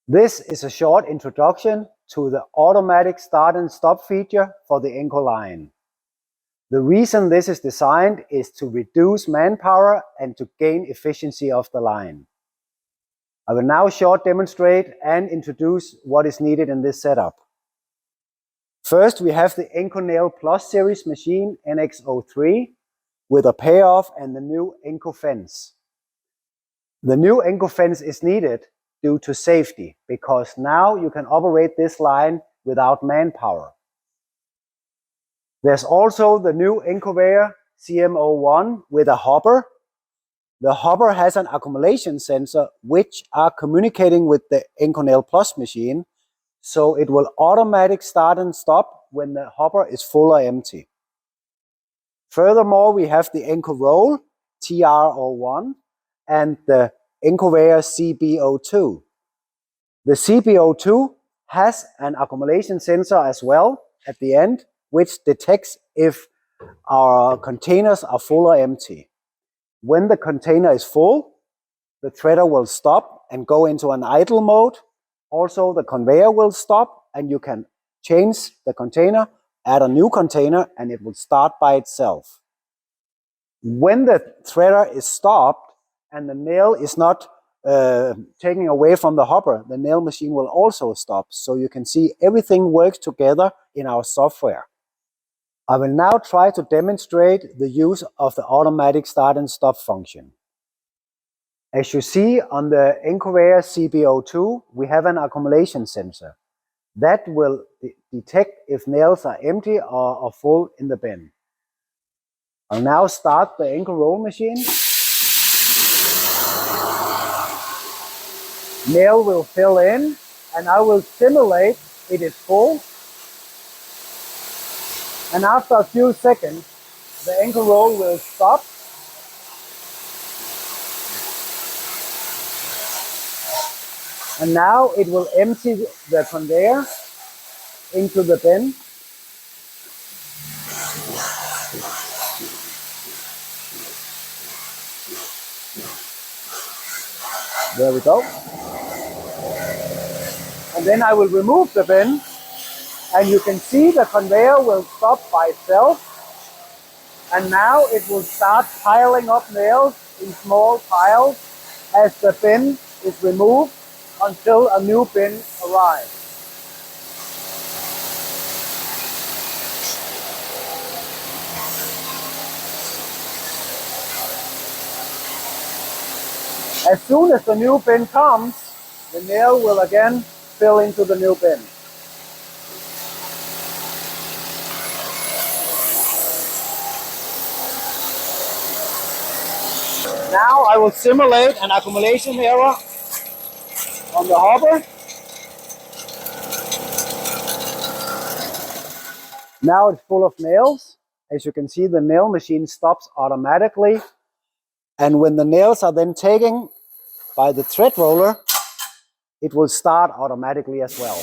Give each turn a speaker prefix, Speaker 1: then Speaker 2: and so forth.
Speaker 1: This is a short introduction to the automatic start and stop feature for the Enco line. The reason this is designed is to reduce manpower and to gain efficiency of the line. I will now short demonstrate and introduce what is needed in this setup. First, we have the Enco Nail Plus series machine NX03 with a payoff and the new Enco fence. The new Enco fence is needed due to safety because now you can operate this line without manpower. There's also the new Encovair CM01 with a hopper. The hopper has an accumulation sensor which are communicating with the Enco Nail Plus machine, so it will automatically start and stop when the hopper is full or empty. Furthermore, we have the Enco Roll TR01 and the Encovair CB02. The CB02 has an accumulation sensor as well at the end, which detects if our containers are full or empty. When the container is full, the threader will stop and go into an idle mode. Also, the conveyor will stop and you can change the container, add a new container, and it will start by itself. When the threader is stopped and the nail is not taken away from the hopper, the nail machine will also stop. So you can see everything works together in our software. I will now try to demonstrate the use of the automatic start and stop function. As you see on the Encovair CB02, we have an accumulation sensor that will detect if nails are empty or full in the bin. I'll now start the Enco Roll machine. Nail will fill in and I will simulate it is full. And after a few seconds, the Enco Roll will stop. And now it will empty the conveyor into the bin. There we go. And then I will remove the bin, and you can see the conveyor will stop by itself. And now it will start piling up nails in small piles as the bin is removed until a new bin arrives. As soon as the new bin comes, the nail will again fill into the new bin. Now I will simulate an accumulation error on the hopper. Now it's full of nails. As you can see, the nail machine stops automatically. And when the nails are then taken by the thread roller, it will start automatically as well.